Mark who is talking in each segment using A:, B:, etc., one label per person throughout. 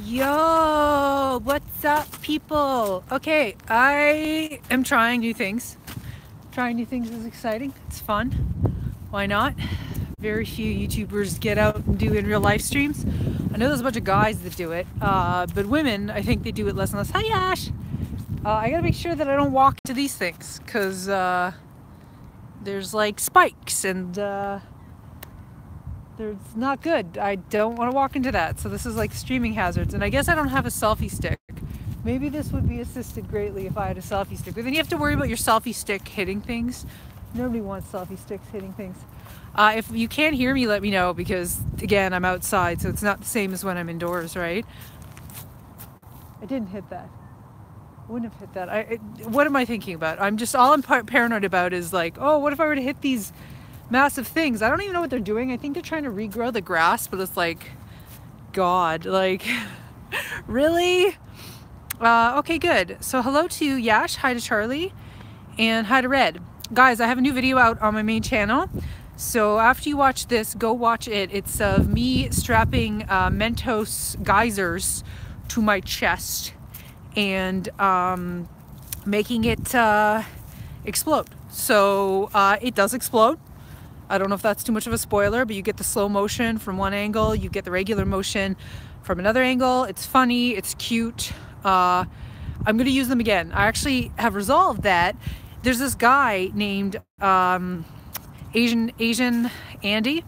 A: Yo, what's up, people? Okay, I am trying new things. Trying new things is exciting. It's fun. Why not? Very few YouTubers get out and do in real live streams. I know there's a bunch of guys that do it, but women, I think they do it less and less. Hi, Ash. I gotta make sure that I don't walk into these things because there's like spikes and it's not good. I don't want to walk into that. So this is like streaming hazards. And I guess I don't have a selfie stick. Maybe this would be assisted greatly if I had a selfie stick. But then you have to worry about your selfie stick hitting things. Nobody wants selfie sticks hitting things. If you can't hear me, let me know because, again, I'm outside. So it's not the same as when I'm indoors, right? I didn't hit that. I wouldn't have hit that. What am I thinking about? All I'm paranoid about is like, oh, what if I were to hit these massive things? I don't even know what they're doing. I think they're trying to regrow the grass, but it's like, God, like, really? Okay, good. So hello to Yash, hi to Charlie, and hi to Red. Guys, I have a new video out on my main channel. So after you watch this, go watch it. It's of me strapping Mentos geysers to my chest and making it explode. So it does explode. I don't know if that's too much of a spoiler, but you get the slow motion from one angle, you get the regular motion from another angle. It's funny, it's cute. I'm gonna use them again. I actually have resolved that. There's this guy named Asian Andy,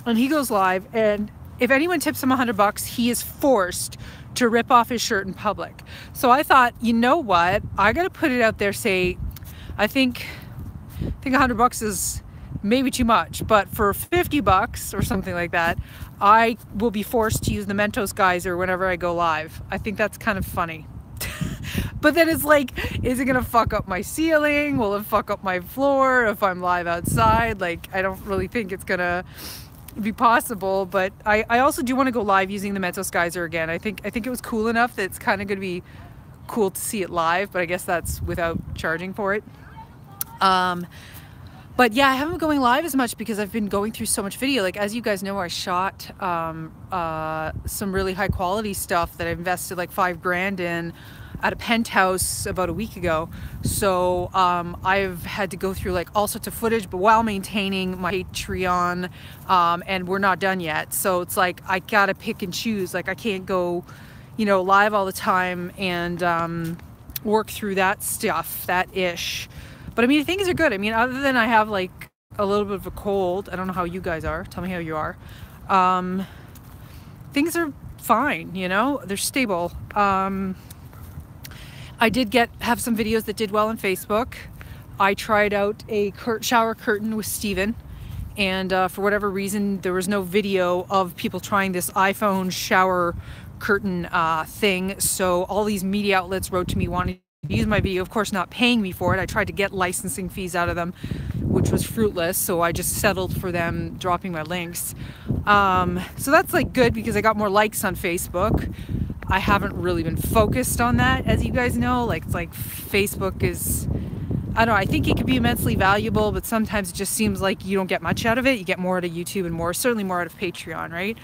A: and he goes live, and if anyone tips him $100, he is forced to rip off his shirt in public. So I thought, you know what? I gotta put it out there, say, I think $100 is maybe too much, but for $50 or something like that, I will be forced to use the Mentos geyser whenever I go live. I think that's kind of funny. But then it's like, is it gonna fuck up my ceiling? Will it fuck up my floor if I'm live outside? Like, I don't really think it's gonna be possible, but I also do want to go live using the Mentos geyser again. I think it was cool enough that it's kind of gonna be cool to see it live, but I guess that's without charging for it. But yeah, I haven't been going live as much because I've been going through so much video. Like, as you guys know, I shot some really high quality stuff that I invested like $5 grand in at a penthouse about a week ago. So I've had to go through like all sorts of footage, but while maintaining my Patreon, and we're not done yet. So it's like, I gotta pick and choose. Like, I can't go, you know, live all the time and work through that stuff, that ish. But I mean, things are good. I mean, other than I have like a little bit of a cold. I don't know how you guys are. Tell me how you are. Things are fine, you know? They're stable. I did have some videos that did well on Facebook. I tried out a shower curtain with Steven, and for whatever reason, there was no video of people trying this iPhone shower curtain thing. So all these media outlets wrote to me wanting to use my video, of course not paying me for it. I tried to get licensing fees out of them, which was fruitless, so I just settled for them dropping my links. So that's like good because I got more likes on Facebook. I haven't really been focused on that, as you guys know. Like, it's like Facebook is, I don't know, I think it could be immensely valuable, but sometimes it just seems like you don't get much out of it. You get more out of YouTube and certainly more out of Patreon, right?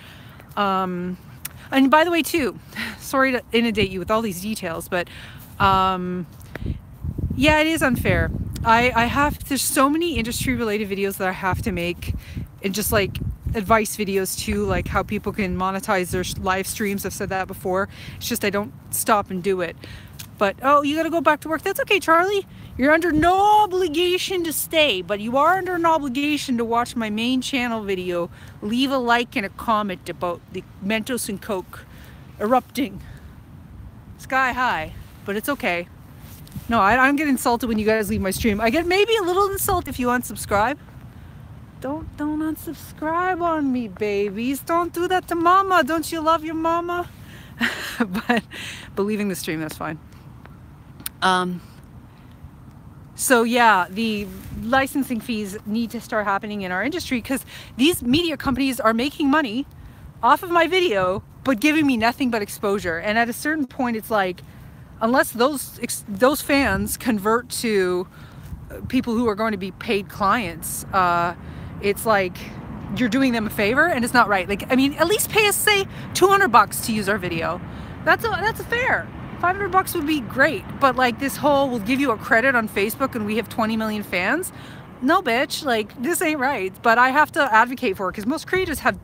A: And by the way too, sorry to inundate you with all these details, but yeah, it is unfair. There's so many industry related videos that I have to make, and just like advice videos too, like how people can monetize their live streams. I've said that before. It's just I don't stop and do it. But oh, you gotta go back to work. That's okay, Charlie. You're under no obligation to stay, but you are under an obligation to watch my main channel video. Leave a like and a comment about the Mentos and Coke erupting sky high, but it's okay. No, I don't get insulted when you guys leave my stream. I get maybe a little insult if you unsubscribe. Don't unsubscribe on me, babies. Don't do that to mama. Don't you love your mama? but leaving the stream, that's fine. So yeah, the licensing fees need to start happening in our industry because these media companies are making money off of my video, but giving me nothing but exposure. And at a certain point, it's like, unless those fans convert to people who are going to be paid clients, it's like, you're doing them a favor, and it's not right. Like, I mean, at least pay us, say, $200 to use our video. That's fair. $500 would be great, but like this whole, we'll give you a credit on Facebook and we have 20 million fans. No, bitch, like this ain't right. But I have to advocate for it because most creators have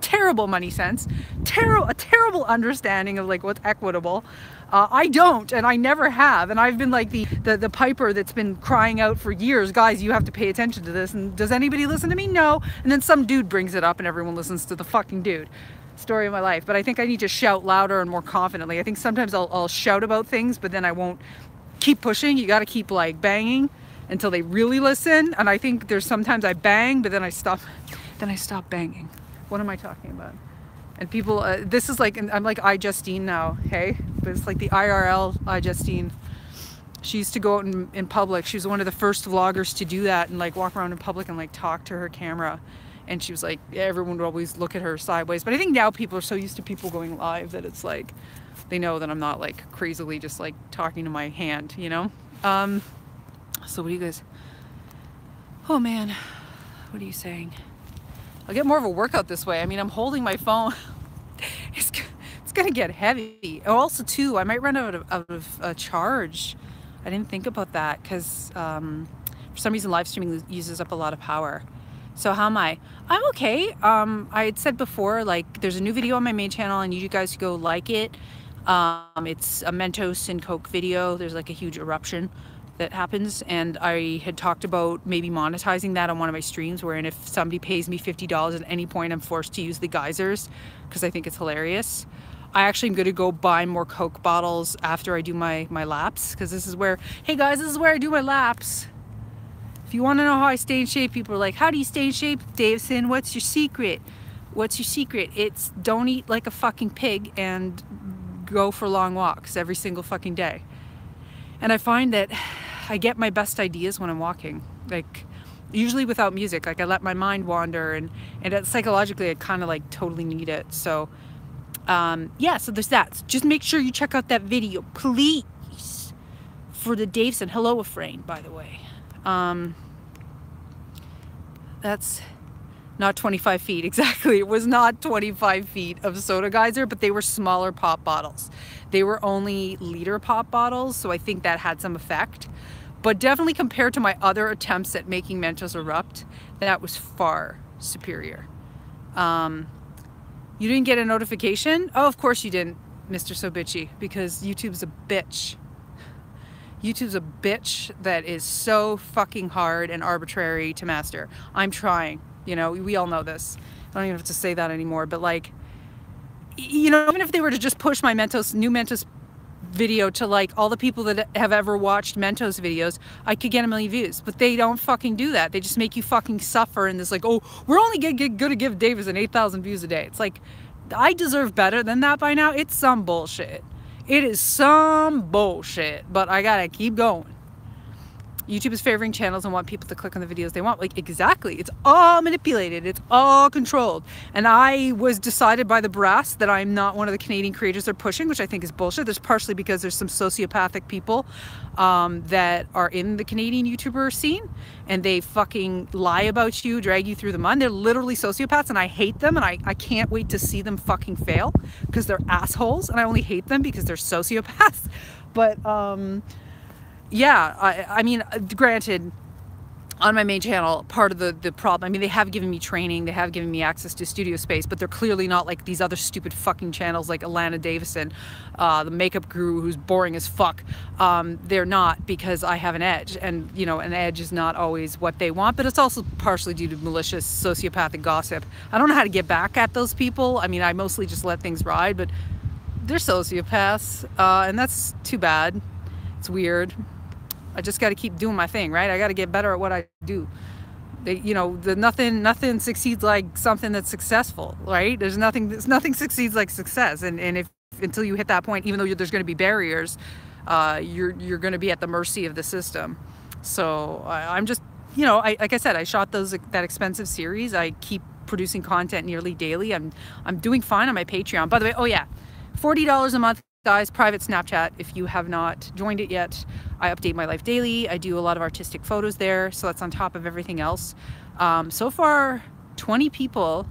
A: terrible money sense, a terrible understanding of like what's equitable. I don't, and I never have, and I've been like the piper that's been crying out for years, guys, you have to pay attention to this. And does anybody listen to me? No. And then some dude brings it up and everyone listens to the fucking dude. Story of my life. But I think I need to shout louder and more confidently. I think sometimes I'll shout about things, but then I won't keep pushing. You got to keep like banging until they really listen. And I think there's sometimes I bang, but then I stop banging. What am I talking about? And people, this is like, I'm like iJustine now, hey? But it's like the IRL iJustine. She used to go out in public. She was one of the first vloggers to do that and like walk around in public and like talk to her camera. And she was like, everyone would always look at her sideways. But I think now people are so used to people going live that it's like, they know that I'm not like crazily just like talking to my hand, you know? So what do you guys, oh man, what are you saying? I'll get more of a workout this way. I mean, I'm holding my phone. It's gonna get heavy. Oh, also too, I might run out of charge. I didn't think about that because for some reason live streaming uses up a lot of power. So how am I? I'm okay. I had said before, like there's a new video on my main channel and you guys go like it. It's a Mentos and Coke video. There's like a huge eruption that happens, and I had talked about maybe monetizing that on one of my streams, wherein if somebody pays me $50 at any point, I'm forced to use the geysers because I think it's hilarious. I actually am going to go buy more Coke bottles after I do my laps, because this is where, hey guys, this is where I do my laps. If you want to know how I stay in shape, people are like, how do you stay in shape, Davison? What's your secret? What's your secret? It's don't eat like a fucking pig and go for long walks every single fucking day. And I find that I get my best ideas when I'm walking, like usually without music. Like I let my mind wander, and psychologically I kind of like totally need it. So yeah, so there's that. So just make sure you check out that video, please, for the Davison. Hello, Afrain, by the way. That's not 25 feet. Exactly. It was not 25 feet of soda geyser, but they were smaller pop bottles. They were only liter pop bottles, so I think that had some effect. But definitely compared to my other attempts at making Mentos erupt, that was far superior. You didn't get a notification? Oh, of course you didn't, Mr. So Bitchy, because YouTube's a bitch. YouTube's a bitch that is so fucking hard and arbitrary to master. I'm trying, you know, we all know this. I don't even have to say that anymore, but like, you know, even if they were to just push my new Mentos video to like all the people that have ever watched Mentos videos, I could get 1 million views. But they don't fucking do that. They just make you fucking suffer in this like, oh, we're only gonna give Davison 8,000 views a day. It's like, I deserve better than that by now. It's some bullshit. It is some bullshit, but I gotta keep going. YouTube is favoring channels and want people to click on the videos they want. Like, exactly. It's all manipulated. It's all controlled. And I was decided by the brass that I'm not one of the Canadian creators they're pushing, which I think is bullshit. There's partially because there's some sociopathic people that are in the Canadian YouTuber scene, and they fucking lie about you, drag you through the mud. They're literally sociopaths, and I hate them, and I can't wait to see them fucking fail because they're assholes, and I only hate them because they're sociopaths. But yeah, I mean, granted, on my main channel, part of the problem, I mean, they have given me training, they have given me access to studio space, but they're clearly not like these other stupid fucking channels like Alana Davison, the makeup guru who's boring as fuck. They're not, because I have an edge, and, you know, an edge is not always what they want, but it's also partially due to malicious sociopathic gossip. I don't know how to get back at those people. I mean, I mostly just let things ride, but they're sociopaths, and that's too bad. It's weird. I just got to keep doing my thing, right? I got to get better at what I do. You know, nothing succeeds like something that's successful, right? Nothing succeeds like success. And if until you hit that point, even though there's going to be barriers, you're going to be at the mercy of the system. So I'm just, you know, like I said, I shot that expensive series. I keep producing content nearly daily. I'm doing fine on my Patreon. By the way, oh yeah, $40 a month. Guys, private Snapchat. If you have not joined it yet, I update my life daily. I do a lot of artistic photos there, so that's on top of everything else. So far, 20 people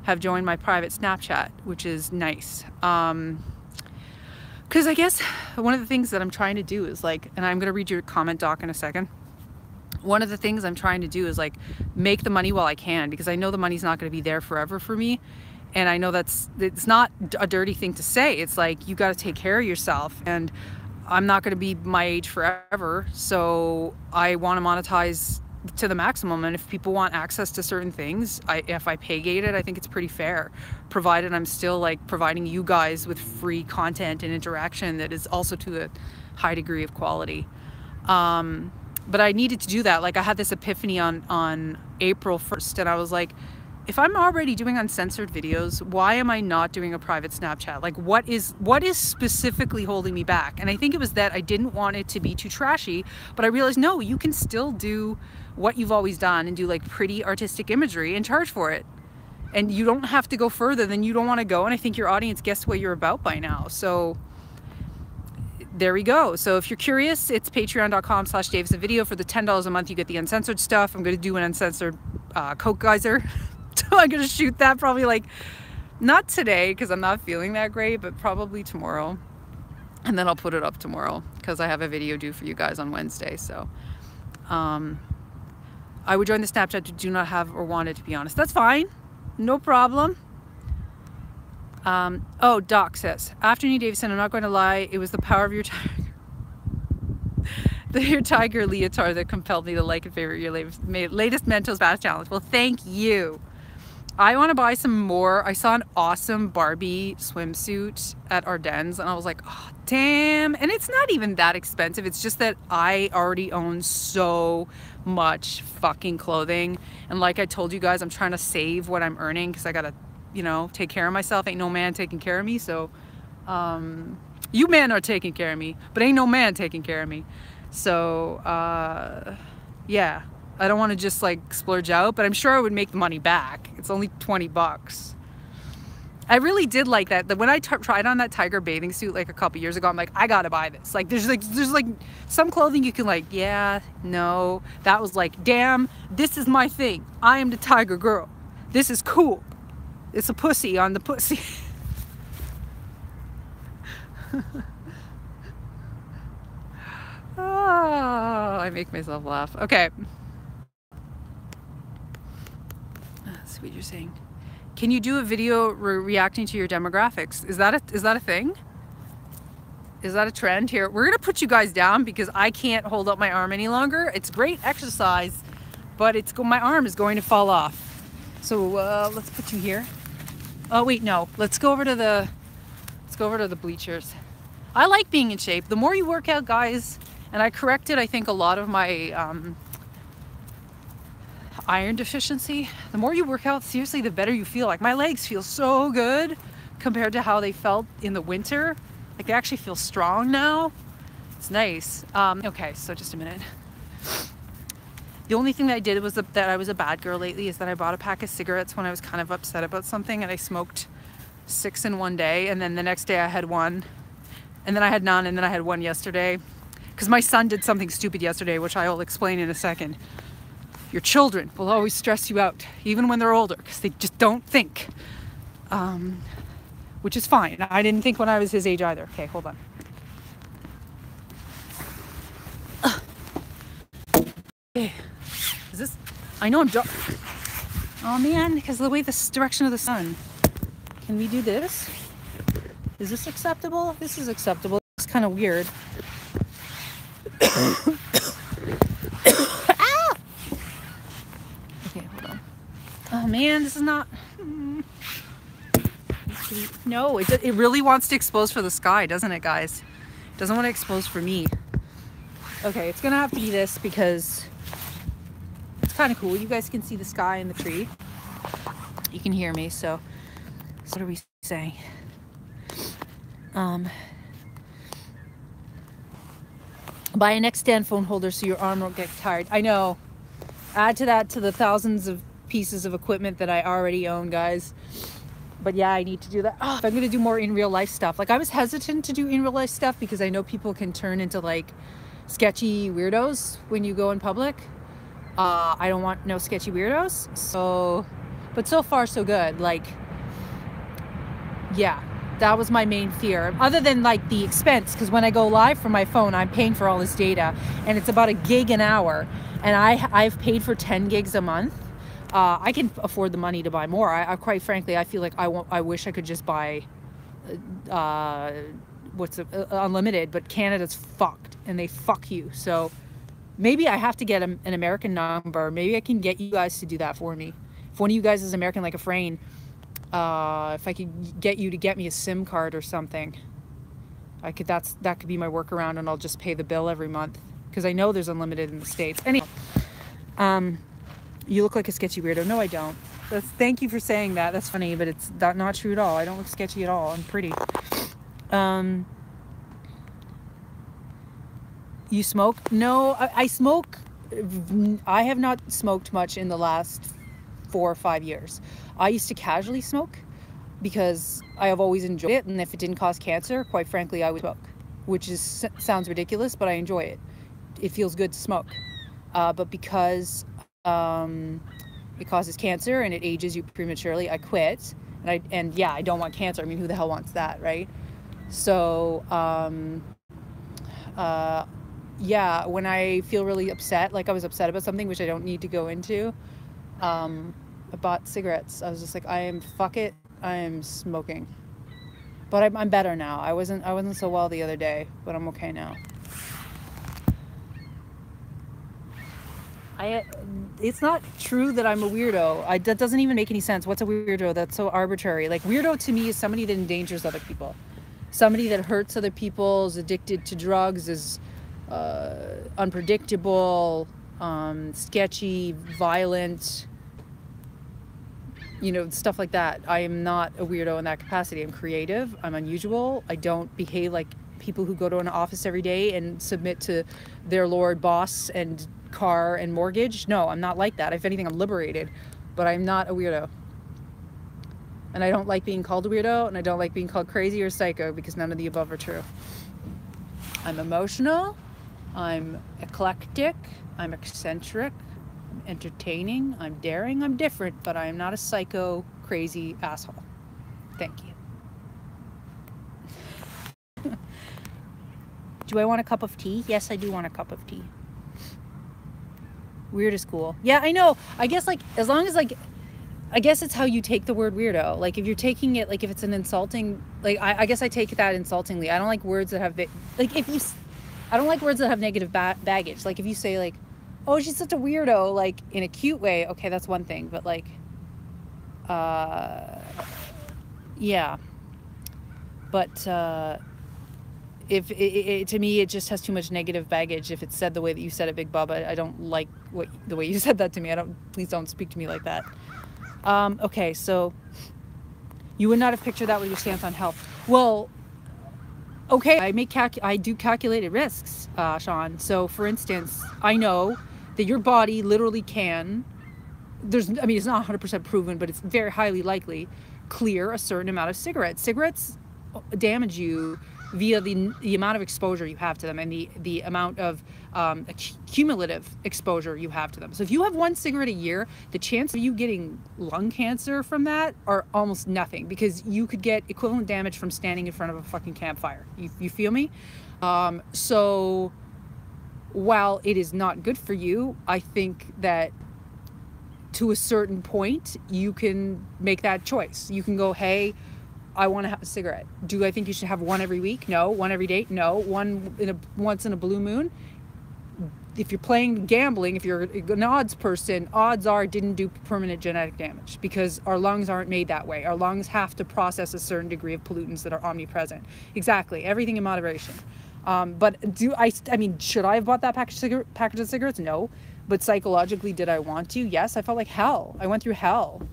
A: have joined my private Snapchat, which is nice. Because I guess one of the things that I'm trying to do is like, and I'm going to read your comment doc in a second. One of the things I'm trying to do is like make the money while I can, because I know the money's not going to be there forever for me. And I know it's not a dirty thing to say. It's like, you got to take care of yourself, and I'm not going to be my age forever. So I want to monetize to the maximum. And if people want access to certain things, if I pay gate it, I think it's pretty fair, provided I'm still like providing you guys with free content and interaction that is also to a high degree of quality. But I needed to do that. Like, I had this epiphany on April 1st, and I was like, if I'm already doing uncensored videos, why am I not doing a private Snapchat? Like, what is specifically holding me back? And I think it was that I didn't want it to be too trashy, but I realized, no, you can still do what you've always done and do like pretty artistic imagery and charge for it. And you don't have to go further than you don't want to go. And I think your audience guessed what you're about by now. So there we go. So if you're curious, it's patreon.com/DavisonVideo. For the $10 a month, you get the uncensored stuff. I'm going to do an uncensored Coke geyser. So I'm going to shoot that probably like, not today because I'm not feeling that great, but probably tomorrow. And then I'll put it up tomorrow because I have a video due for you guys on Wednesday. So I would join the Snapchat to do not have or want it, to be honest. That's fine. No problem. Oh, Doc says, afternoon, Davison, I'm not going to lie, it was the power of your tiger. Your tiger leotard that compelled me to like and favorite your latest Mentos Bath Challenge. Well, thank you. I want to buy some more. I saw an awesome Barbie swimsuit at Ardennes, and I was like, oh, damn. And it's not even that expensive. It's just that I already own so much fucking clothing. And like I told you guys, I'm trying to save what I'm earning because I got to, you know, take care of myself. Ain't no man taking care of me. So you men are taking care of me, but ain't no man taking care of me. So yeah, I don't want to just like splurge out, but I'm sure I would make the money back. It's only 20 bucks. I really did like that. When I tried on that tiger bathing suit like a couple years ago, I'm like, I gotta buy this. Like there's like some clothing you can like, yeah, no. That was like, damn, this is my thing. I am the tiger girl. This is cool. It's a pussy on the pussy. Oh, I make myself laugh. Okay. That's what you're saying. Can you do a video reacting to your demographics? Is that a thing? Is that a trend here? We're gonna put you guys down because I can't hold up my arm any longer. It's great exercise, but my arm is going to fall off. So let's put you here. Oh wait, no. Let's go over to the bleachers. I like being in shape. The more you work out, guys, and I corrected, I think, a lot of my iron deficiency. The more you work out, seriously, the better you feel. Like my legs feel so good compared to how they felt in the winter. Like they actually feel strong now. It's nice. Okay, so just a minute. The only thing that I did was that I was a bad girl lately is that I bought a pack of cigarettes when I was kind of upset about something, and I smoked 6 in one day, and then the next day I had one, and then I had none, and then I had one yesterday. Because my son did something stupid yesterday, which I will explain in a second. Your children will always stress you out, even when they're older, because they just don't think. Which is fine. I didn't think when I was his age either. Okay, hold on. Okay. Is this? I know I'm dark. Oh man, because of the way this direction of the sun. Can we do this? Is this acceptable? This is acceptable. It's kind of weird. Ah! Okay, hold on. Oh man, this is not. No, it really wants to expose for the sky, doesn't it, guys? It doesn't want to expose for me. Okay, it's gonna have to be this because it's kind of cool. You guys can see the sky and the tree. You can hear me, so what are we saying? Buy an extend phone holder so your arm won't get tired. I know. Add to that to the thousands of pieces of equipment that I already own, guys. But yeah, I need to do that. Oh, if I'm gonna do more in real life stuff. Like I was hesitant to do in real life stuff because I know people can turn into like sketchy weirdos when you go in public. I don't want no sketchy weirdos. So But so far so good. Like, yeah, that was my main fear, other than like the expense, because when I go live from my phone, I'm paying for all this data, and it's about $1 gig an hour, and I've paid for 10 gigs a month. I can afford the money to buy more. I quite frankly, I feel like I wish I could just buy unlimited, but Canada's fucked, and they fuck you. So maybe I have to get an American number. Maybe I can get you guys to do that for me. If one of you guys is American, like a Frayne, if I could get you to get me a SIM card or something, that could be my workaround, and I'll just pay the bill every month, because I know there's unlimited in the States. Anyway, you look like a sketchy weirdo. No, I don't. Thank you for saying that. That's funny, but it's not true at all. I don't look sketchy at all. I'm pretty. You smoke? No, I smoke. I have not smoked much in the last 4 or 5 years. I used to casually smoke because I have always enjoyed it, and if it didn't cause cancer, quite frankly, I would smoke, which sounds ridiculous, but I enjoy it. It feels good to smoke. But because it causes cancer and it ages you prematurely, I quit. And yeah, I don't want cancer. I mean, who the hell wants that, right? So yeah, when I feel really upset, like I was upset about something, which I don't need to go into, I bought cigarettes. I was just like, fuck it, I am smoking. But I'm better now. I wasn't so well the other day, but I'm okay now. It's not true that I'm a weirdo. That doesn't even make any sense. What's a weirdo? That's so arbitrary. Like, weirdo to me is somebody that endangers other people. Somebody that hurts other people, is addicted to drugs, is unpredictable, sketchy, violent, stuff like that. I am not a weirdo in that capacity. I'm creative. I'm unusual. I don't behave like people who go to an office every day and submit to their lord boss and car and mortgage. No, I'm not like that. If anything, I'm liberated, but I'm not a weirdo. And I don't like being called a weirdo, and I don't like being called crazy or psycho, because none of the above are true. I'm emotional, I'm eclectic, I'm eccentric, I'm entertaining, I'm daring, I'm different, but I am not a psycho, crazy asshole. Thank you. Do I want a cup of tea? Yes, I do want a cup of tea. Weird is cool. Yeah, I know. I guess, like, as long as, like, I guess it's how you take the word weirdo. Like, if you're taking it, like, if it's an insulting, like, I guess I take that insultingly. I don't like words that have, I don't like words that have negative baggage. Like, if you say, like, oh, she's such a weirdo, like, in a cute way, okay, that's one thing. But, like, yeah. But, if to me, it just has too much negative baggage. If it's said the way that you said it, Big Bubba, I don't like the way you said that to me. Please don't speak to me like that. Okay, so you would not have pictured that with your stance on health. Well, okay, I do calculated risks, Sean. So, for instance, I know that your body literally can. It's not 100% proven, but it's very highly likely clear a certain amount of cigarettes. Cigarettes damage you via the amount of exposure you have to them, and the amount of cumulative exposure you have to them. So if you have 1 cigarette a year, the chance of you getting lung cancer from that are almost nothing, because you could get equivalent damage from standing in front of a fucking campfire. You feel me? So while it is not good for you, I think that to a certain point, you can make that choice. You can go, hey, I want to have a cigarette. Do I think you should have 1 every week? No. 1 every day? No. Once in a blue moon? If you're playing gambling, if you're an odds person, odds are it didn't do permanent genetic damage, because our lungs aren't made that way. Our lungs have to process a certain degree of pollutants that are omnipresent. Exactly. Everything in moderation. But should I have bought that package of cigarettes? No. But psychologically, did I want to? Yes. I felt like hell. I went through hell.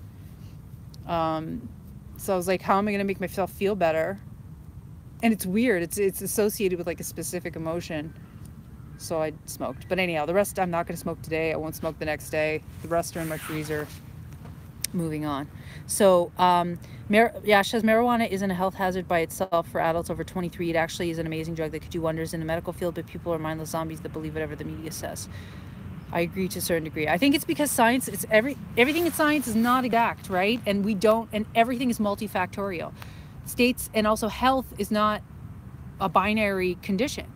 A: So I was like, how am I going to make myself feel better? And it's weird. It's associated with, like, a specific emotion. So I smoked. But anyhow, the rest I'm not going to smoke today. I won't smoke the next day. The rest are in my freezer. Moving on. So, she says marijuana isn't a health hazard by itself for adults over 23. It actually is an amazing drug that could do wonders in the medical field, but people are mindless zombies that believe whatever the media says. I agree to a certain degree. I think it's because science, everything in science is not exact, right? And and everything is multifactorial. States and also health is not a binary condition.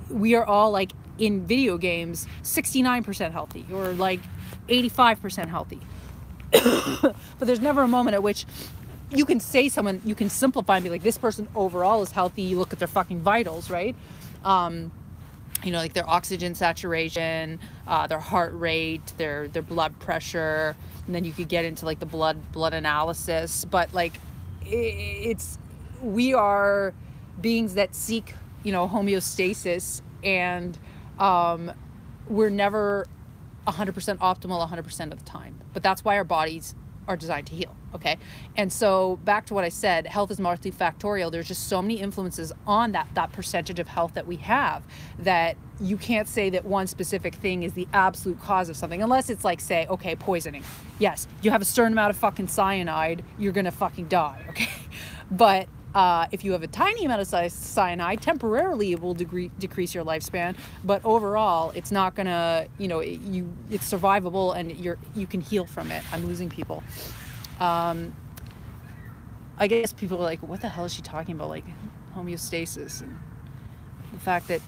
A: We are all like in video games 69% healthy or like 85% healthy. But there's never a moment at which you can say you can simplify and be like, this person overall is healthy. You look at their fucking vitals, right? Like their oxygen saturation, their heart rate, their blood pressure, and then you could get into like the blood analysis. But like, we are beings that seek, homeostasis, and we're never 100% optimal 100% of the time. But that's why our bodies are designed to heal. Okay. And so back to what I said, health is multifactorial. There's just so many influences on that percentage of health that we have, that you can't say that one specific thing is the absolute cause of something, unless it's like, say, okay, poisoning. Yes, you have a certain amount of fucking cyanide, you're gonna fucking die. Okay. But if you have a tiny amount of cyanide, temporarily it will decrease your lifespan, but overall it's not gonna, it's survivable, and you can heal from it. I'm losing people. I guess people are like, what the hell is she talking about? Like homeostasis, and the fact that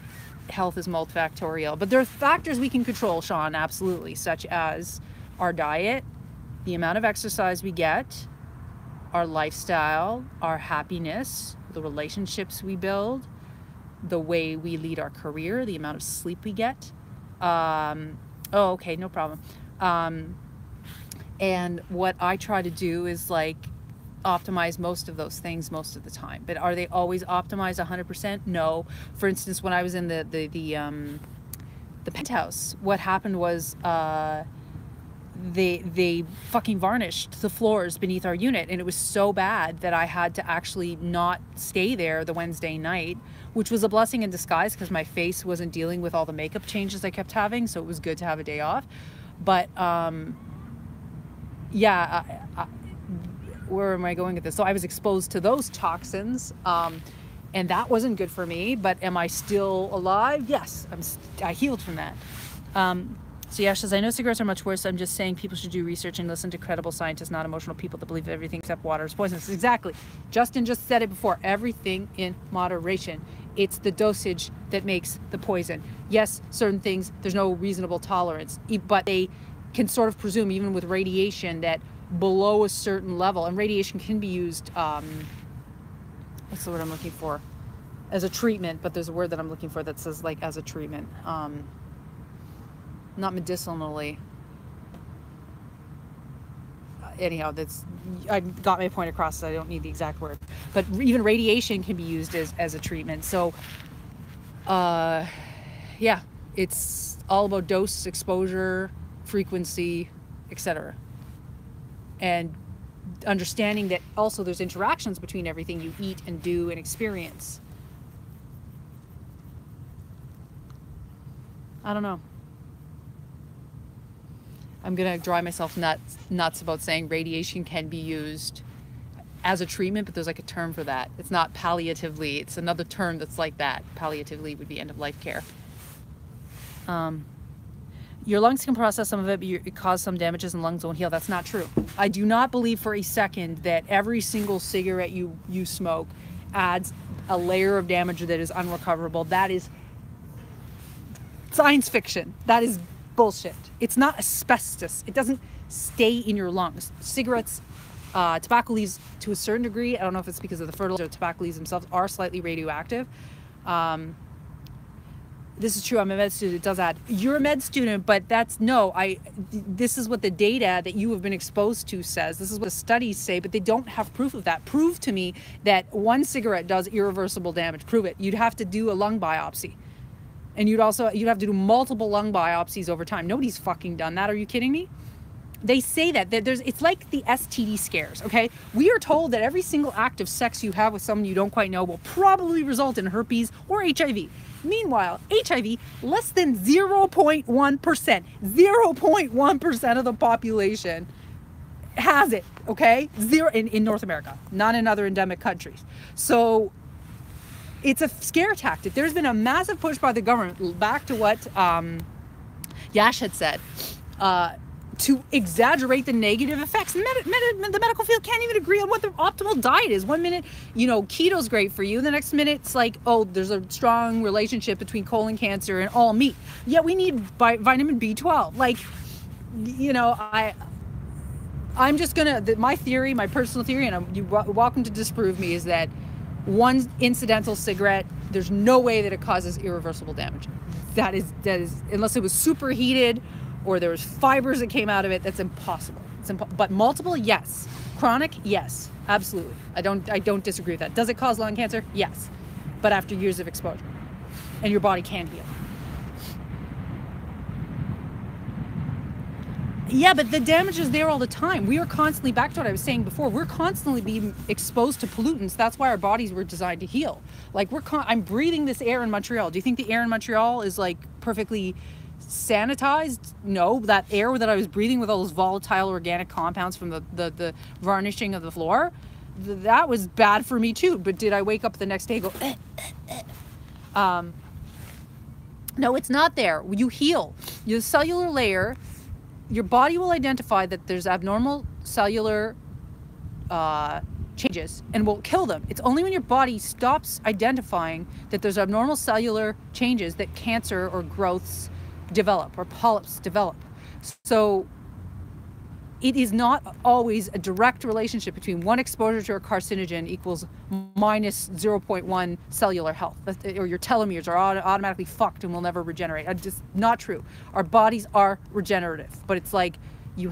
A: health is multifactorial. But there are factors we can control, Sean, absolutely, such as our diet, the amount of exercise we get, our lifestyle, our happiness, the relationships we build, the way we lead our career, the amount of sleep we get. Okay, no problem. And what I try to do is like optimize most of those things most of the time. But are they always optimized 100%? No. For instance, when I was in the penthouse, what happened was they fucking varnished the floors beneath our unit, and it was so bad that I had to actually not stay there the Wednesday night, which was a blessing in disguise because my face wasn't dealing with all the makeup changes I kept having, so it was good to have a day off. But yeah, where am I going with this? So I was exposed to those toxins, and that wasn't good for me. But am I still alive? Yes, I healed from that. So Yash says, I know cigarettes are much worse. I'm just saying people should do research and listen to credible scientists, not emotional people that believe everything except water is poisonous. Exactly. Justin just said it before. Everything in moderation. It's the dosage that makes the poison. Yes, certain things, there's no reasonable tolerance, but they can sort of presume, even with radiation, that below a certain level, and radiation can be used, what's the word I'm looking for? As a treatment, but there's a word that I'm looking for that says like as a treatment. Not medicinally. Anyhow, I got my point across, so I don't need the exact word. But even radiation can be used as a treatment. So, yeah, it's all about dose, exposure, frequency, etc. And understanding that also there's interactions between everything you eat and do and experience. I don't know. I'm going to drive myself nuts about saying radiation can be used as a treatment, but there's like a term for that. It's not palliatively. It's another term that's like that. Palliatively would be end of life care. Your lungs can process some of it, but it causes some damages and lungs won't heal. That's not true. I do not believe for a second that every single cigarette you smoke adds a layer of damage that is unrecoverable. That is science fiction. That is bullshit. It's not asbestos. It doesn't stay in your lungs. Cigarettes, tobacco leaves to a certain degree, I don't know if it's because of the fertilizer, tobacco leaves themselves are slightly radioactive. This is true. I'm a med student. It does add. You're a med student, but this is what the data that you have been exposed to says. This is what the studies say, but they don't have proof of that. Prove to me that one cigarette does irreversible damage. Prove it. You'd have to do a lung biopsy. And you'd have to do multiple lung biopsies over time. Nobody's fucking done that. Are you kidding me? They say that it's like the STD scares, okay? We are told that every single act of sex you have with someone you don't quite know will probably result in herpes or HIV. Meanwhile, HIV, less than 0.1%, 0.1% of the population has it, okay? Zero in North America, not in other endemic countries. So it's a scare tactic. There's been a massive push by the government, back to what Yash had said, to exaggerate the negative effects. The medical field can't even agree on what the optimal diet is. One minute, you know, keto's great for you. The next minute, it's like, oh, there's a strong relationship between colon cancer and all meat. Yet we need vitamin B12. Like, you know, I'm just gonna, my theory, my personal theory, and you're welcome to disprove me, is that one incidental cigarette, there's no way that it causes irreversible damage. That is, unless it was superheated or there was fibers that came out of it, that's impossible. But multiple, yes. Chronic, yes, absolutely. I don't disagree with that. Does it cause lung cancer? Yes, but after years of exposure, and your body can heal. Yeah, but the damage is there all the time. We are constantly, back to what I was saying before, we're constantly being exposed to pollutants. That's why our bodies were designed to heal. Like, I'm breathing this air in Montreal. Do you think the air in Montreal is like perfectly sanitized? No, that air that I was breathing with all those volatile organic compounds from the varnishing of the floor, that was bad for me too. But did I wake up the next day and go, no, it's not there. You heal. Your cellular layer, your body will identify that there's abnormal cellular changes and will kill them. It's only when your body stops identifying that there's abnormal cellular changes that cancer or growths develop or polyps develop. So it is not always a direct relationship between one exposure to a carcinogen equals minus 0.1 cellular health, or your telomeres are automatically fucked and will never regenerate. Just not true. Our bodies are regenerative, but it's like you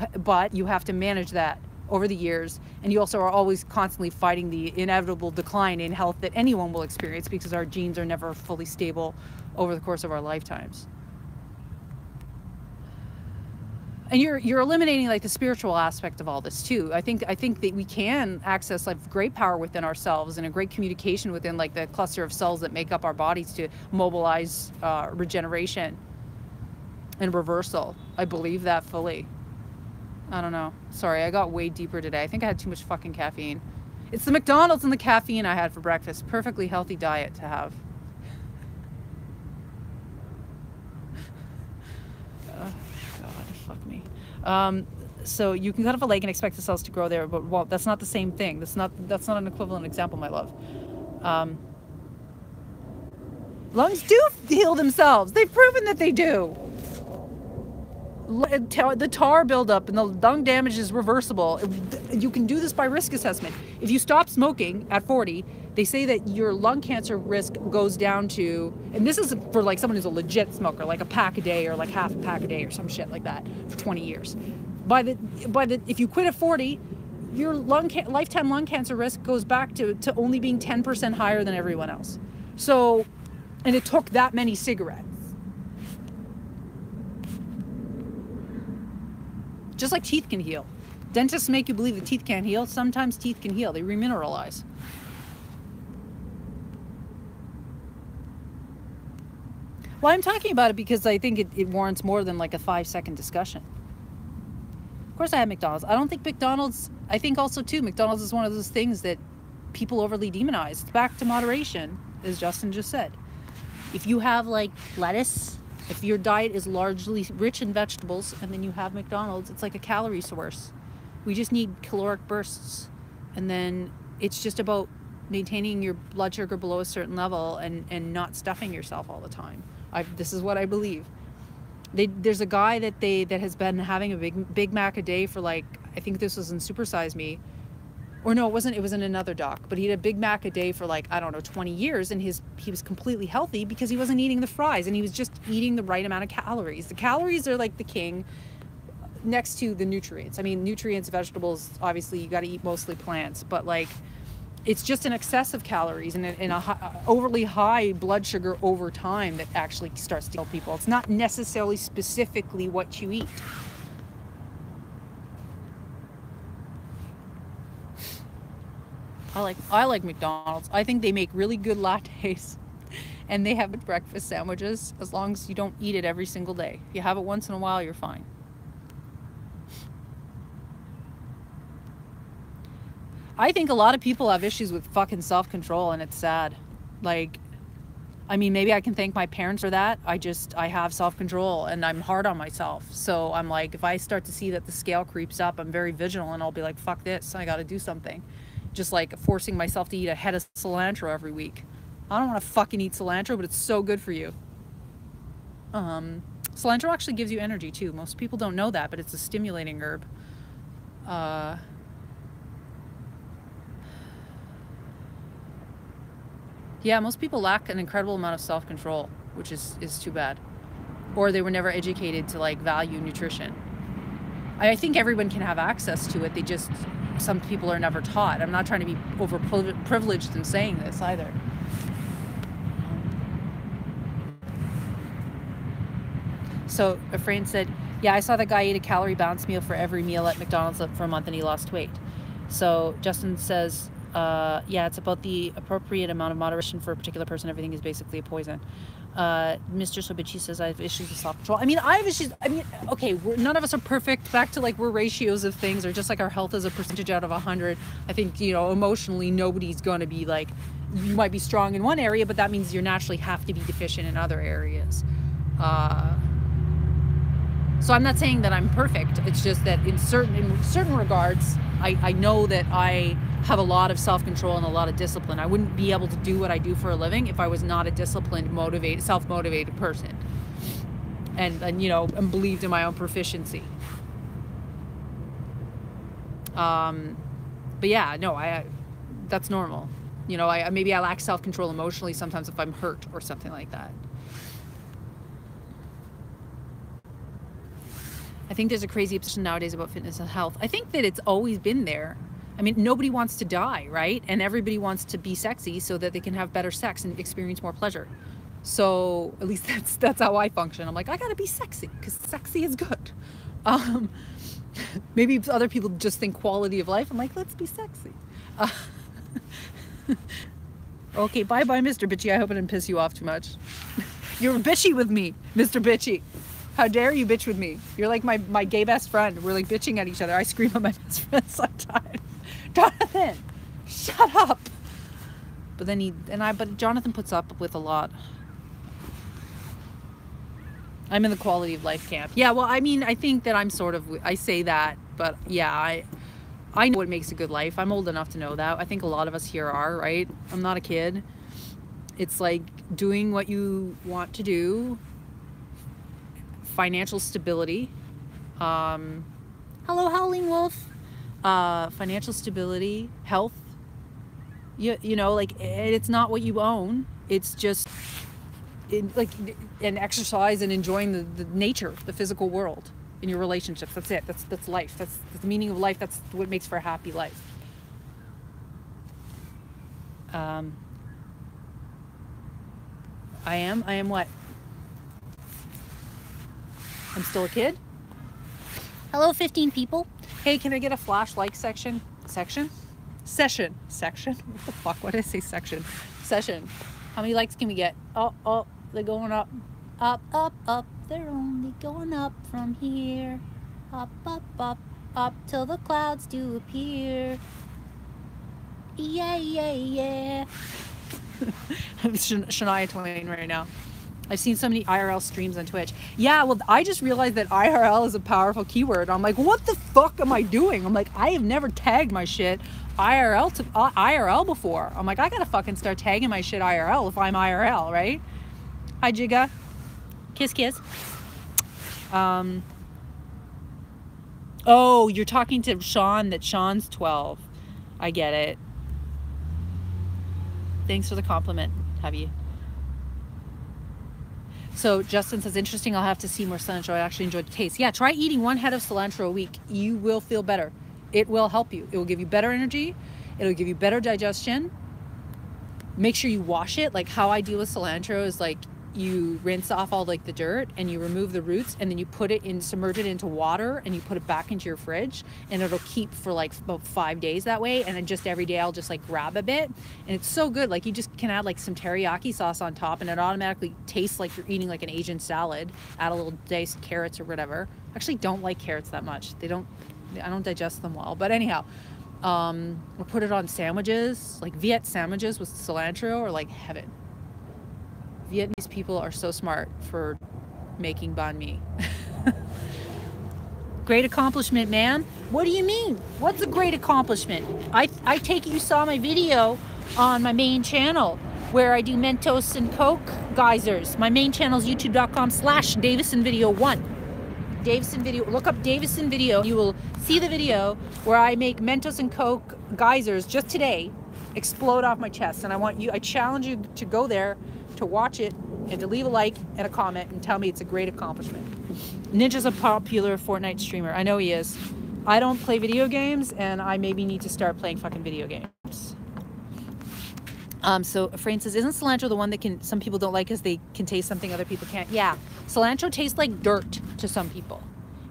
A: have to manage that over the years, and you also are always constantly fighting the inevitable decline in health that anyone will experience because our genes are never fully stable over the course of our lifetimes. And you're eliminating like the spiritual aspect of all this too. I think that we can access like great power within ourselves and a great communication within like the cluster of cells that make up our bodies to mobilize regeneration and reversal. I believe that fully. I don't know. Sorry, I got way deeper today. I think I had too much fucking caffeine. It's the McDonald's and the caffeine I had for breakfast. Perfectly healthy diet to have. Fuck me. So you can cut off a leg and expect the cells to grow there, but well, that's not the same thing. That's not an equivalent example, my love. Lungs do heal themselves. They've proven that they do. The tar buildup and the lung damage is reversible. You can do this by risk assessment. If you stop smoking at 40, they say that your lung cancer risk goes down to, and this is for like someone who's a legit smoker, like a pack a day or like half a pack a day or some shit like that for 20 years. If you quit at 40, your lifetime lung cancer risk goes back to only being 10% higher than everyone else. So, and it took that many cigarettes. Just like teeth can heal. Dentists make you believe that teeth can't heal. Sometimes teeth can heal. They remineralize. Well, I'm talking about it because I think it warrants more than like a 5-second discussion. Of course I had McDonald's. I don't think McDonald's, I think also too, McDonald's is one of those things that people overly demonize. It's back to moderation, as Justin just said. If you have like lettuce, if your diet is largely rich in vegetables and then you have McDonald's, it's like a calorie source. We just need caloric bursts. And then it's just about maintaining your blood sugar below a certain level and not stuffing yourself all the time. This is what I believe. There's a guy that has been having a Big Mac a day for like, I think this was in Super Size Me. Or no, it wasn't. It was in another doc. But he had a Big Mac a day for like, I don't know, 20 years. And he was completely healthy because he wasn't eating the fries. And he was just eating the right amount of calories. The calories are like the king next to the nutrients. I mean, nutrients, vegetables, obviously you got to eat mostly plants. But like, it's just an excess of calories and overly high blood sugar over time that actually starts to kill people. It's not necessarily specifically what you eat. I like McDonald's. I think they make really good lattes and they have breakfast sandwiches as long as you don't eat it every single day. If you have it once in a while, you're fine. I think a lot of people have issues with fucking self-control and it's sad. Like, I mean, maybe I can thank my parents for that. I have self-control and I'm hard on myself. So I'm like, if I start to see that the scale creeps up, I'm very vigilant. I'll be like, fuck this, I got to do something. Just like forcing myself to eat a head of cilantro every week. I don't want to fucking eat cilantro, but it's so good for you. Cilantro actually gives you energy too. Most people don't know that, but it's a stimulating herb. Yeah, most people lack an incredible amount of self-control, which is too bad. Or they were never educated to like value nutrition. I think everyone can have access to it. Some people are never taught. I'm not trying to be overprivileged in saying this either. So a friend said, yeah, I saw that guy eat a calorie balance meal for every meal at McDonald's for a month and he lost weight. So Justin says, yeah, it's about the appropriate amount of moderation for a particular person. Everything is basically a poison. Mr. Sobichi says, I have issues with self-control. I mean, I have issues. I mean, okay, none of us are perfect. Back to like, we're ratios of things, or just like our health is a percentage out of 100. I think, you know, emotionally, nobody's going to be like, you might be strong in one area, but that means you naturally have to be deficient in other areas. So I'm not saying that I'm perfect. It's just that in certain regards, I know that I have a lot of self-control and a lot of discipline. I wouldn't be able to do what I do for a living if I was not a disciplined, motivated, self-motivated person. And you know, and believed in my own proficiency. But yeah, no, that's normal. You know, maybe I lack self-control emotionally sometimes if I'm hurt or something like that. I think there's a crazy obsession nowadays about fitness and health. I think that it's always been there. I mean, nobody wants to die, right? And everybody wants to be sexy so that they can have better sex and experience more pleasure. So at least that's how I function. I'm like, I gotta be sexy because sexy is good. Maybe other people just think quality of life. I'm like, let's be sexy. Okay, bye-bye, Mr. Bitchy. I hope I didn't piss you off too much. You're bitchy with me, Mr. Bitchy. How dare you bitch with me? You're like my gay best friend. We're like bitching at each other. I scream at my best friend sometimes. Jonathan, shut up. But then but Jonathan puts up with a lot. I'm in the quality of life camp. Yeah, well, I mean, I think that I'm sort of, I say that, but yeah, I know what makes a good life. I'm old enough to know that. I think a lot of us here are, right? I'm not a kid. It's like doing what you want to do. Financial stability. Hello, Howling Wolf. Financial stability, health. You know, like, it's not what you own. It's just like an exercise and enjoying the nature, the physical world in your relationships. That's it. That's life. That's the meaning of life. That's what makes for a happy life. I am what? I'm still a kid. Hello, 15 people. Hey, can I get a flash like section? Session? What the fuck? What did I say? Section. How many likes can we get? Oh, they're going up. Up. They're only going up from here. Up till the clouds do appear. Yeah. I'm Shania Twain right now. I've seen so many IRL streams on Twitch. Yeah, well, I just realized that IRL is a powerful keyword. I'm like, what the fuck am I doing? I'm like, I have never tagged my shit IRL before. I'm like, I gotta fucking start tagging my shit IRL if I'm IRL, right? Hi, Jigga. Kiss. Oh, you're talking to Sean that Sean's 12. I get it. Thanks for the compliment, have you? So Justin says, interesting, I'll have to see more cilantro. I actually enjoyed the taste. Yeah, try eating 1 head of cilantro a week. You will feel better. It will help you. It will give you better energy. It'll give you better digestion. Make sure you wash it. Like how I deal with cilantro is like you rinse off all like the dirt and you remove the roots and then you put it in, submerge it into water and you put it back into your fridge and it'll keep for like about 5 days that way. And then just every day I'll just like grab a bit and it's so good. Like you just can add like some teriyaki sauce on top and it automatically tastes like you're eating like an Asian salad. Add a little diced carrots or whatever. I actually don't like carrots that much. I don't digest them well, but anyhow, we'll put it on sandwiches, like Viet sandwiches with cilantro or like heaven. Vietnamese people are so smart for making banh mi. Great accomplishment, man. What do you mean? What's a great accomplishment? I take it you saw my video on my main channel where I do Mentos and Coke geysers. My main channel is youtube.com/DavisonVideo1. Davison Video, look up Davison Video. You will see the video where I make Mentos and Coke geysers just today explode off my chest. And I challenge you to go there, to watch it, and to leave a like and a comment and tell me it's a great accomplishment. Ninja's a popular Fortnite streamer. I know he is. I don't play video games, and I maybe need to start playing fucking video games. So Frain says, isn't cilantro the one that some people don't like because they can taste something other people can't? Yeah, cilantro tastes like dirt to some people.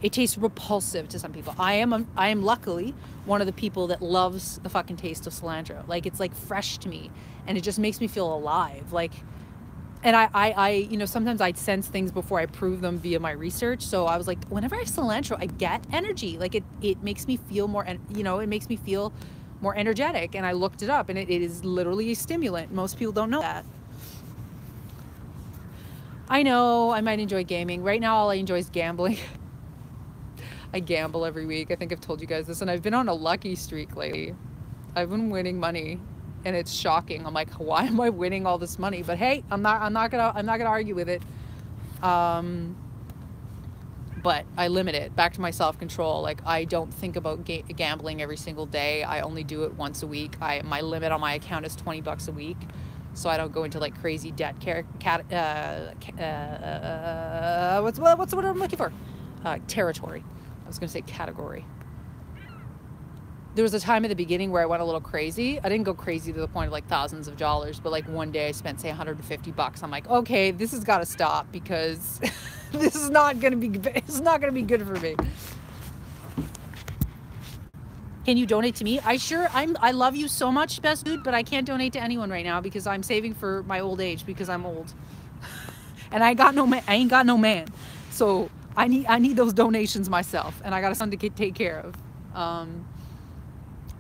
A: It tastes repulsive to some people. I am luckily one of the people that loves the fucking taste of cilantro. Like, it's like fresh to me, and it just makes me feel alive. Like, and I you know, sometimes I sense things before I prove them via my research. So I was like, whenever I have cilantro, I get energy. Like, it makes me feel more, you know, it makes me feel more energetic. And I looked it up, and it is literally a stimulant. Most people don't know that. I know I might enjoy gaming. Right now, all I enjoy is gambling. I gamble every week. I think I've told you guys this, and I've been on a lucky streak lately. I've been winning money, and it's shocking. I'm like, why am I winning all this money? But hey, I'm not gonna argue with it. But I limit it. Back to my self-control. Like, I don't think about gambling every single day. I only do it once a week. My limit on my account is $20 a week, so I don't go into like crazy debt. What's the word I'm looking for? Territory. I was gonna say category. There was a time at the beginning where I went a little crazy. I didn't go crazy to the point of like thousands of dollars, but like one day I spent, say, $150. I'm like, okay, this has got to stop because this is not gonna be good for me. Can you donate to me? I love you so much, best dude, but I can't donate to anyone right now because I'm saving for my old age because I'm old. And I ain't got no man. So I need those donations myself, and I got a son to take care of.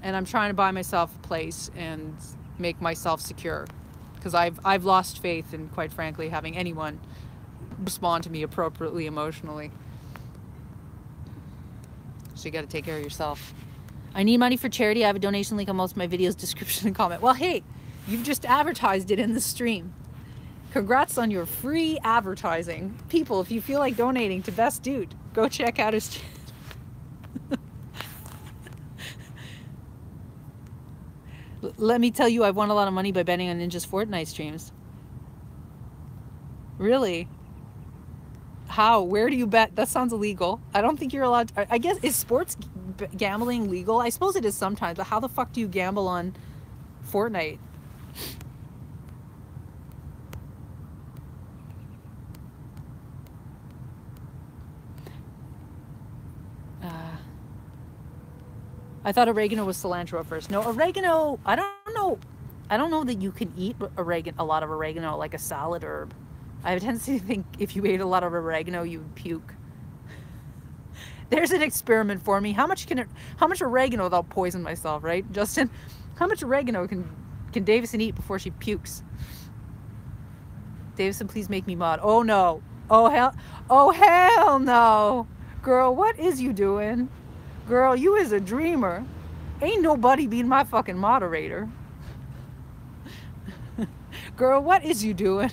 A: And I'm trying to buy myself a place and make myself secure, because I've lost faith in, quite frankly, having anyone respond to me appropriately emotionally. So you got to take care of yourself. I need money for charity. I have a donation link on most of my videos, description and comment. Well, hey, you've just advertised it in the stream. Congrats on your free advertising. People, if you feel like donating to Best Dude, go check out his channel. Let me tell you, I've won a lot of money by betting on Ninja's Fortnite streams. Really? How? Where do you bet? That sounds illegal. I don't think you're allowed to, I guess, is sports gambling legal? I suppose it is sometimes, but how the fuck do you gamble on Fortnite? I thought oregano was cilantro at first. No, oregano, I don't know that you can eat a lot of oregano like a salad herb. I have a tendency to think if you ate a lot of oregano, you would puke. There's an experiment for me. How much oregano without poison myself, right? Justin, how much oregano can Davison eat before she pukes? Davison, please make me mod. Oh no. Oh hell no. Girl, what is you doing? Girl, you is a dreamer. Ain't nobody being my fucking moderator. Girl, what is you doing?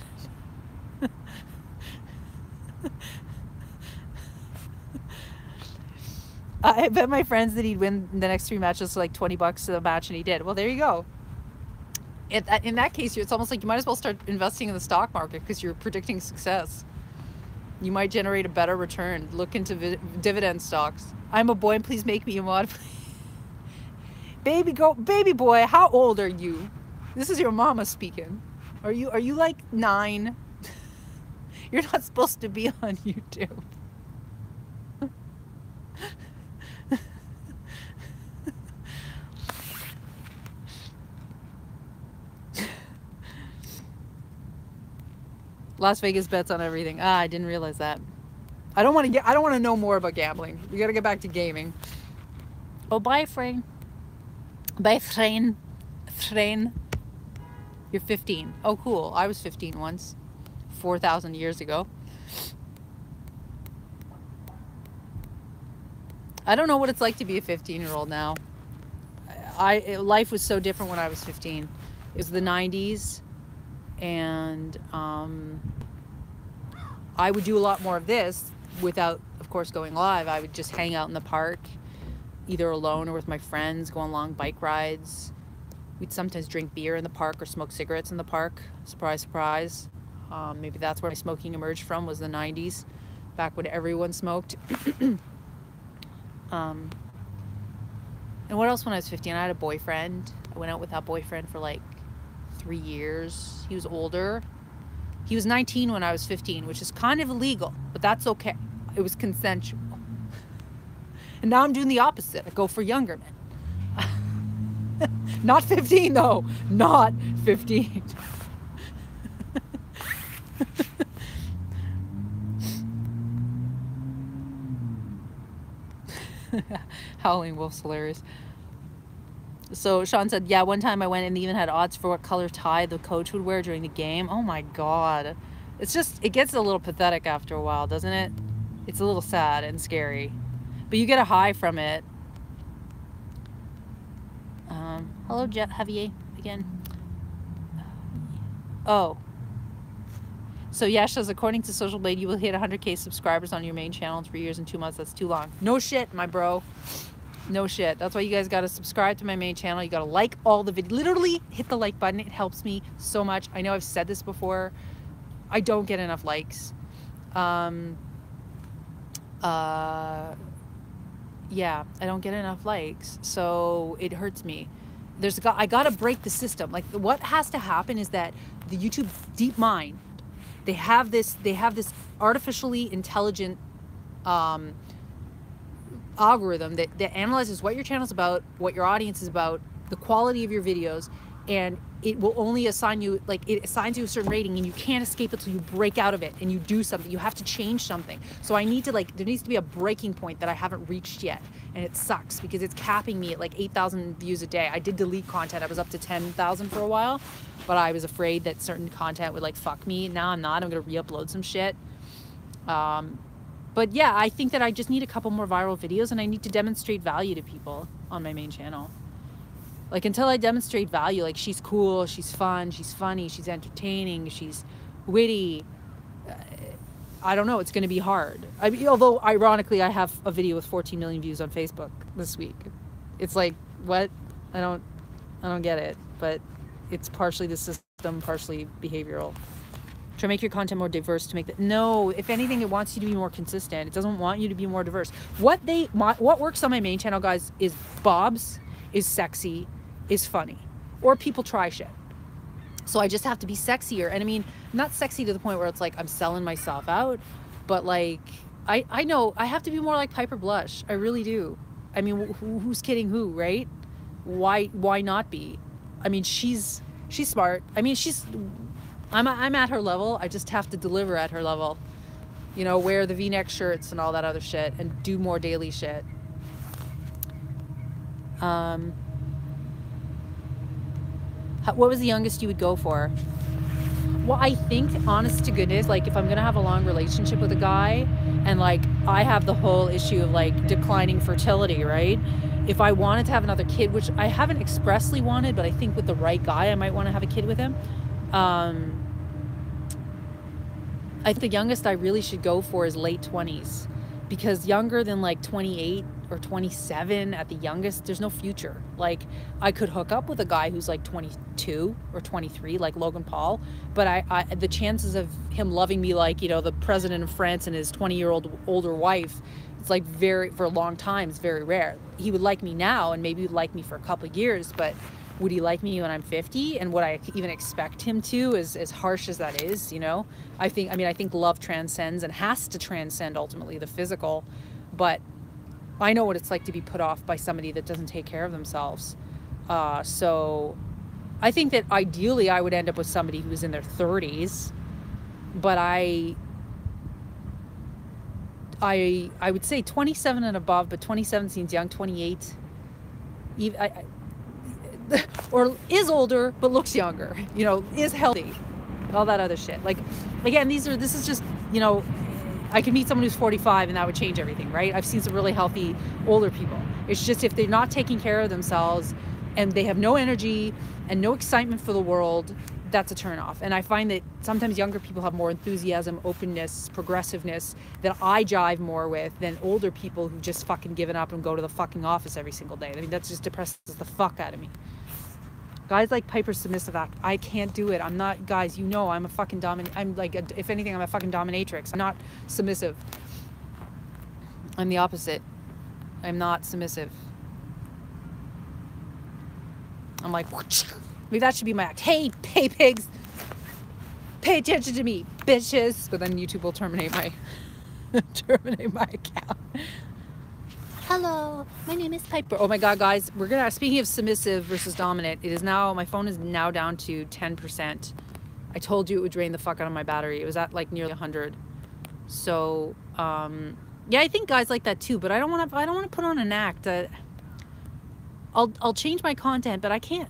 A: I bet my friends that he'd win the next 3 matches for like $20 to the match, and he did. Well, there you go. In that case, it's almost like you might as well start investing in the stock market because you're predicting success. You might generate a better return. Look into dividend stocks. I'm a boy, and please make me a mod. Baby boy, how old are you? This is your mama speaking. Are you like 9? You're not supposed to be on YouTube. Las Vegas bets on everything. I didn't realize that. I don't want to know more about gambling. We got to get back to gaming. Oh, bye, Frain. Bye, Frain. You're 15. Oh, cool. I was 15 once. 4,000 years ago. I don't know what it's like to be a 15-year-old now. Life was so different when I was 15. It was the 90s, and I would do a lot more of this without, of course, going live. I would just hang out in the park, either alone or with my friends, go on long bike rides. We'd sometimes drink beer in the park or smoke cigarettes in the park. Surprise, surprise. Maybe that's where my smoking emerged from, was the 90s, back when everyone smoked. And what else when I was 15? I had a boyfriend. I went out with that boyfriend for like 3 years. He was older. He was 19 when I was 15, which is kind of illegal, but that's okay. It was consensual. And now I'm doing the opposite. I go for younger men. Not 15 though. Not 15. Howling Wolf's hilarious. So Sean said, yeah, one time I went and they even had odds for what color tie the coach would wear during the game. Oh my God. It's just, it gets a little pathetic after a while, doesn't it? It's a little sad and scary. But you get a high from it. Hello, Javier, again. Oh. So Yash says, according to Social Blade, you will hit 100K subscribers on your main channel in 3 years and 2 months. That's too long. No shit, my bro. No shit. That's why you guys got to subscribe to my main channel. You got to like all the videos. Literally hit the like button. It helps me so much. I know I've said this before. I don't get enough likes. Yeah, I don't get enough likes. So it hurts me. I got to break the system. Like, what has to happen is that the YouTube deep mind, they have this artificially intelligent algorithm that analyzes what your channel's about, what your audience is about, the quality of your videos, and it will only assign you, like, it assigns you a certain rating, and you can't escape it till you break out of it and you do something. You have to change something. So I need to, like, there needs to be a breaking point that I haven't reached yet, and it sucks because it's capping me at like 8,000 views a day. I did delete content. I was up to 10,000 for a while, but I was afraid that certain content would like fuck me. Now I'm not. I'm gonna re-upload some shit. But yeah, I think that I just need a couple more viral videos, and I need to demonstrate value to people on my main channel. Like, until I demonstrate value, like, she's cool, she's fun, she's funny, she's entertaining, she's witty, I don't know, it's going to be hard. I mean, although, ironically, I have a video with 14 million views on Facebook this week. It's like, what? I don't get it. But it's partially the system, partially behavioral. Try to make your content more diverse to make that. No, if anything, it wants you to be more consistent. It doesn't want you to be more diverse. What works on my main channel, guys, is Bob's, is sexy, is funny, or people try shit. So I just have to be sexier. And I mean, not sexy to the point where it's like I'm selling myself out, but like I know I have to be more like Piper Blush. I really do. I mean, who's kidding who, right? Why not be? I mean, she's smart. I mean, I'm at her level. I just have to deliver at her level. You know, wear the V-neck shirts and all that other shit, and do more daily shit. What was the youngest you would go for? Well, I think, honest to goodness, like, if I'm gonna have a long relationship with a guy, and like I have the whole issue of like declining fertility, right? If I wanted to have another kid, which I haven't expressly wanted, but I think with the right guy I might want to have a kid with him. I think the youngest I really should go for is late 20s, because younger than like 28 or 27 at the youngest, there's no future. Like, I could hook up with a guy who's like 22 or 23, like Logan Paul, but the chances of him loving me like, you know, the president of France and his 20-year-old older wife, it's like for a long time, it's very rare. He would like me now, and maybe he'd like me for a couple of years, but would he like me when I'm 50? And would I even expect him to, as harsh as that is, you know? I think love transcends and has to transcend ultimately the physical, but I know what it's like to be put off by somebody that doesn't take care of themselves. So I think that ideally I would end up with somebody who's in their 30s, but I would say 27 and above, but 27 seems young. 28, or is older but looks younger, you know, is healthy. all that other shit. Like, again, this is just, you know, I could meet someone who's 45 and that would change everything, right? I've seen some really healthy older people. It's just if they're not taking care of themselves and they have no energy and no excitement for the world, that's a turnoff. And I find that sometimes younger people have more enthusiasm, openness, progressiveness that I jive more with than older people who just fucking given up and go to the fucking office every single day. I mean, that just depresses the fuck out of me. Guys like Piper's submissive act. I can't do it. I'm not, guys, you know, I'm a fucking I'm like, if anything, I'm a fucking dominatrix. I'm not submissive. I'm the opposite. I'm not submissive. I'm like, maybe that should be my act. Hey pigs, pay attention to me, bitches. But then YouTube will terminate my account. Hello, my name is Piper. Oh my God, guys, speaking of submissive versus dominant, my phone is now down to 10%. I told you it would drain the fuck out of my battery. It was at like nearly 100. So, yeah, I think guys like that too, but I don't want to put on an act. I'll change my content, but I can't.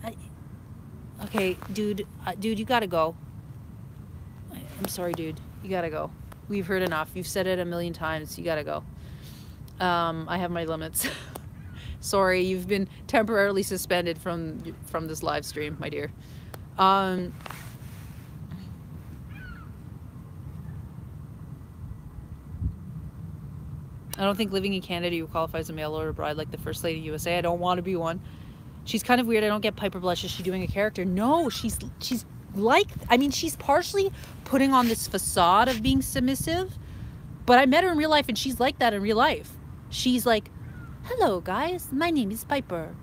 A: Okay, dude, you gotta go. I'm sorry, dude, you gotta go. We've heard enough. You've said it a million times. You gotta go. I have my limits. Sorry, you've been temporarily suspended from this live stream, my dear. I don't think living in Canada you qualify as a mail order bride like the First Lady of USA. I don't want to be one. She's kind of weird. I don't get Piper blush. Is she doing a character? No, she's like, I mean, she's partially putting on this facade of being submissive, but I met her in real life and she's like that in real life. She's like, hello guys, my name is Piper.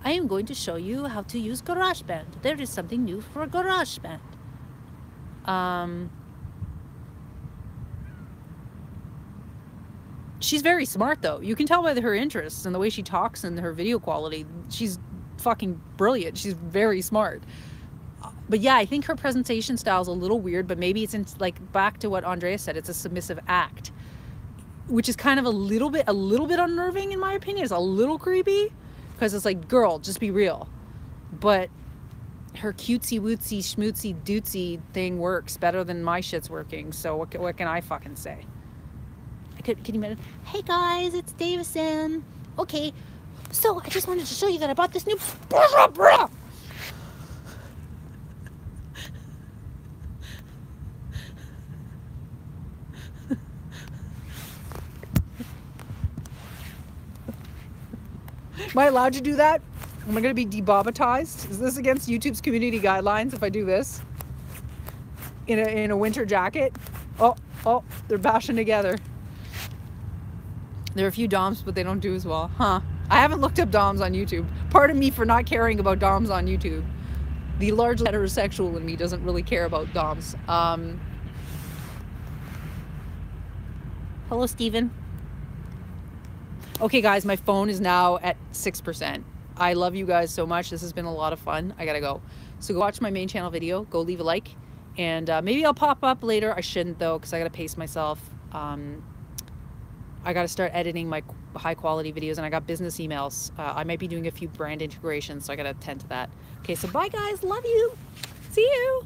A: I am going to show you how to use GarageBand. There is something new for GarageBand. She's very smart though. You can tell by her interests and the way she talks and her video quality. She's fucking brilliant. She's very smart. But yeah, I think her presentation style is a little weird, but maybe it's like back to what Andrea said, it's a submissive act, which is kind of a little bit unnerving in my opinion. It's a little creepy because it's like, girl, just be real. But her cutesy wootsy schmootsy dootsy thing works better than my shit's working. So what can I fucking say? Can you imagine? Hey guys, it's Davison. Okay, so I just wanted to show you that I bought this new Am I allowed to do that? Am I going to be debobatized? Is this against YouTube's community guidelines if I do this? In a winter jacket? Oh, they're bashing together. There are a few DOMs, but they don't do as well. Huh. I haven't looked up DOMs on YouTube. Pardon me for not caring about DOMs on YouTube. The large heterosexual in me doesn't really care about DOMs. Hello, Steven. Okay, guys, my phone is now at 6%. I love you guys so much. This has been a lot of fun. I gotta go. So go watch my main channel video. Go leave a like. And maybe I'll pop up later. I shouldn't, though, because I gotta pace myself. I got to start editing my high quality videos and I got business emails. I might be doing a few brand integrations, so I got to attend to that. Okay, so bye guys. Love you. See you.